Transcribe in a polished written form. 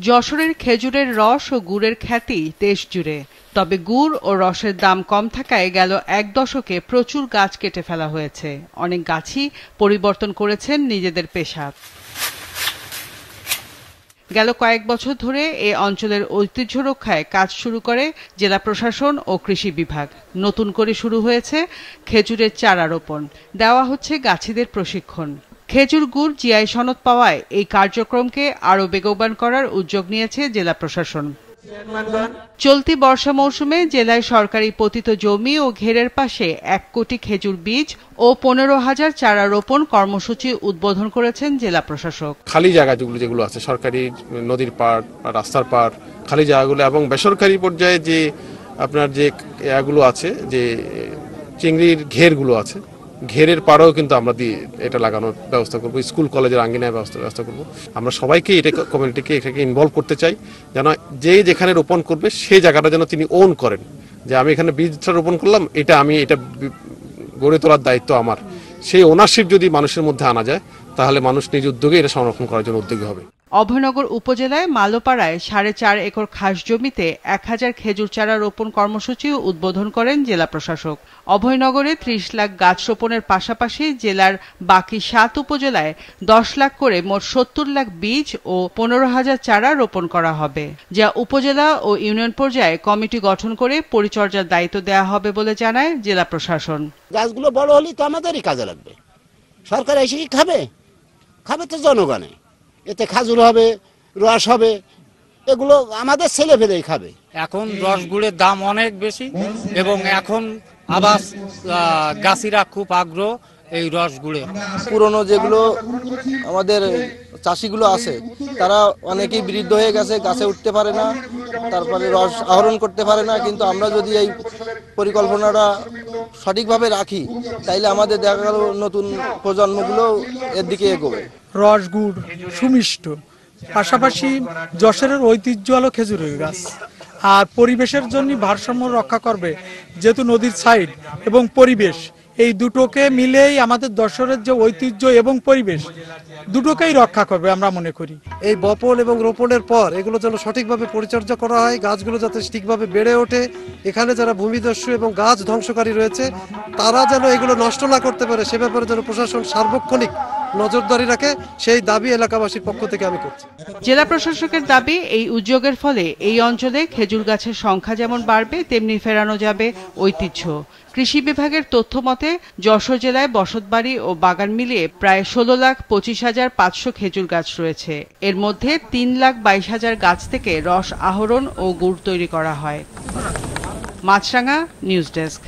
যশোরের খেজুরের রস ও গুড়ের খ্যাতি দেশ জুড়ে। তবে গুড় ও রসের দাম কম থাকায় গেল এক দশকে প্রচুর গাছ কেটে ফেলা হয়েছে। অনেক গাছই পরিবর্তন করেছেন নিজেদের পেশা। গেল কয়েক বছর ধরে এ অঞ্চলের ঐতিহ্য রক্ষায় কাজ শুরু করে জেলা প্রশাসন ও কৃষি বিভাগ। নতুন করে শুরু হয়েছে খেজুরের চারা রোপণ, দেওয়া হচ্ছে গাছিদের প্রশিক্ষণ। খেজুর গুড় জিআই সনদ পাওয়ায় এই কার্যক্রমকে আরও বেগবান করার উদ্যোগ নিয়েছে জেলা প্রশাসন। চলতি বর্ষা মৌসুমে জেলায় সরকারি পতিত জমি ও ঘেরের পাশে 1 কোটি খেজুর বীজ ও 15,000 চারা রোপণ কর্মসূচি উদ্বোধন করেছেন জেলা প্রশাসক। খালি জায়গা যেগুলো আছে, সরকারি নদীর পাড়, রাস্তার পাড়, খালি জায়গাগুলো এবং বেসরকারি পর্যায়ে যে আপনার যে এগুলো আছে, যে চিংড়ির ঘেরগুলো আছে, ঘেরের পাড়েও কিন্তু আমরা এটা লাগানোর ব্যবস্থা করব। স্কুল কলেজের আঙ্গিনায় ব্যবস্থা করব। আমরা সবাইকে কমিউনিটিকে এটাকে ইনভলভ করতে চাই, যেন যেখানে রোপণ করবে সেই জায়গাটা যেন তিনি ওন করেন, যে আমি এখানে বীজটা রোপণ করলাম, এটা গড়ে তোলার দায়িত্ব আমার। সেই ওনারশিপ যদি মানুষের মধ্যে আনা যায়, তাহলে মানুষ নিজ উদ্যোগে এটা সংরক্ষণ করার জন্য উদ্যোগী হবে। অভয়নগর উপজেলায় মালোপাড়ায় 4.5 একর খাস জমিতে 1000 খেজুর চারা রোপণ কর্মসূচি উদ্বোধন করেন জেলা প্রশাসক। অভয়নগরে 30 লাখ গাছ রোপণের পাশাপাশি জেলার বাকি 7 উপজেলায় 10 লাখ করে মোট 70 লাখ বীজ ও 15,000 চারা রোপণ করা হবে, যা উপজেলা ও ইউনিয়ন পর্যায়ে কমিটি গঠন করে পরিচর্যার দায়িত্ব দেওয়া হবে বলে জানায় জেলা প্রশাসন। গাছগুলো বড় হলে তো আমাদেরই কাজে লাগবে। সরকার এসে কি খাবে তো জনগণে। এতে খাজুর হবে, রস হবে, এগুলো আমাদের ছেলে ফেলেই খাবে। এখন রস গুড়ের দাম অনেক বেশি এবং এখন আবার গাছিরা খুব আগ্রহ এই রস গুড়ে। পুরনো যেগুলো আমাদের চাষিগুলো আছে, তারা অনেকেই বৃদ্ধ হয়ে গেছে, গাছে উঠতে পারে না, তারপরে রস আহরণ করতে পারে না। কিন্তু আমরা যদি এই পরিকল্পনাটা সঠিকভাবে রাখি, তাইলে আমাদের দেখা গেল নতুন প্রজন্মগুলো এর দিকে এগোবে। রস গুড় সুমিষ্ট, পাশাপাশি যশোরের ঐতিহ্য হলো খেজুরের গাছ, আর পরিবেশের জন্য ভারসাম্য রক্ষা করবে, যেহেতু নদীর সাইড এবং পরিবেশ এই দুটোকে মিলেই আমাদের যশোরের যে ঐতিহ্য এবং পরিবেশ দুটোকেই রক্ষা করবে আমরা মনে করি। এই বপন এবং রোপণের পর এগুলো যেন সঠিকভাবে পরিচর্যা করা হয়, গাছগুলো যাতে ঠিকভাবে বেড়ে ওঠে। এখানে যারা ভূমিদস্যু এবং গাছ ধ্বংসকারী রয়েছে, তারা যেন এগুলো নষ্ট না করতে পারে, সে ব্যাপারে যেন প্রশাসন সার্বক্ষণিক নজরদারি রাখে, সেই দাবি এলাকাবাসীর পক্ষ থেকে আমি করছি। জেলা প্রশাসকের দাবি, এই উদ্যোগের ফলে এই অঞ্চলে খেজুর গাছের সংখ্যা যেমন বাড়বে, তেমনি ফেরানো যাবে ঐতিহ্য। কৃষি বিভাগের তথ্য মতে যশোর জেলায় বসতবাড়ি ও বাগান মিলিয়ে প্রায় 16,25,500 খেজুর গাছ রয়েছে। এর মধ্যে 3,22,000 গাছ থেকে রস আহরণ ও গুড় তৈরি করা হয়। মাছরাঙা নিউজ ডেস্ক।